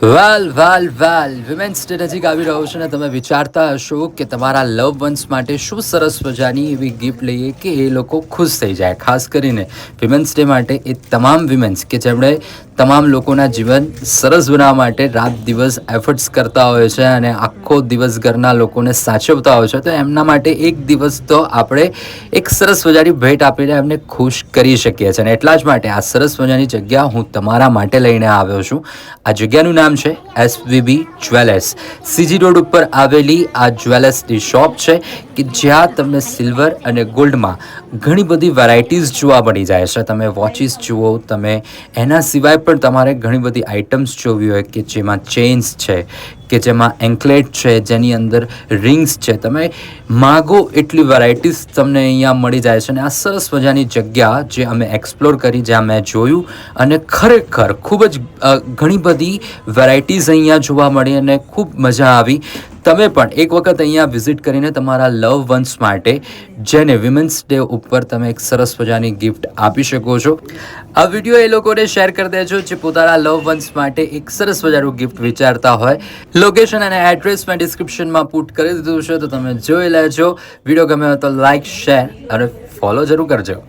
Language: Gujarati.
વેલ વિમેન્સ ડે નજીક આવી રહ્યો છે ને તમે વિચારતા હશો કે તમારા લવ વન્સ માટે શું સરસ મજાની એવી ગિફ્ટ લઈએ કે એ લોકો ખુશ થઈ જાય. ખાસ કરીને વિમેન્સ ડે માટે એ તમામ વિમેન્સ કે જેમણે તમામ લોકોના જીવન સરસ બનાવવા માટે રાત દિવસ એફર્ટ્સ કરતા હોય છે અને આખો દિવસ ઘરના લોકોને સાચવતા હોય છે, તો એમના માટે એક દિવસ તો આપણે એક સરસ મજાની ભેટ આપીને એમને ખુશ કરી શકીએ છીએ. અને એટલા જ માટે આ સરસ મજાની જગ્યા હું તમારા માટે લઈને આવ્યો છું. આ જગ્યાનું નામ છે એસવીબી જ્વેલર્સ. સીજી રોડ ઉપર આવેલી આ જ્વેલર્સની શોપ છે કે જ્યાં તમને સિલ્વર અને ગોલ્ડમાં ઘણી બધી વેરાયટીઝ જોવા મળી જાય છે. તમે વોચિસ જુઓ, તમે એના સિવાય પણ તમારે ઘણી બધી આઇટમ્સ જોવી હોય કે જેમાં ચેઇન્સ છે, કે જેમાં એન્કલેટ છે, જેની અંદર રિંગ્સ છે, તમે માગો એટલી વેરાયટીઝ તમને અહીંયા મળી જાય છે. અને આ સરસ મજાની જગ્યા જે અમે એક્સપ્લોર કરી, જ્યાં મેં જોયું અને ખરેખર ખૂબ જ ઘણી બધી વેરાયટીઝ અહીંયા જોવા મળી અને ખૂબ મજા આવી. તમે પણ એક વખત અહીંયા વિઝિટ કરીને તમારા લવ વન્સ માટે, જેને વિમેન્સ ડે ઉપર તમે એક સરસ મજાની ગિફ્ટ આપી શકો છો. આ વિડીયો એ લોકોને શેર કરી દેજો જે પોતાના લવ વન્સ માટે એક સરસ મજાનું ગિફ્ટ વિચારતા હોય. લોકેશન અને એડ્રેસ મેં ડિસ્ક્રિપ્શનમાં પુટ કરી દીધું છે, તો તમે જોઈ લેજો. વિડીયો ગમે તો લાઇક, શેર અને ફોલો જરૂર કરજો.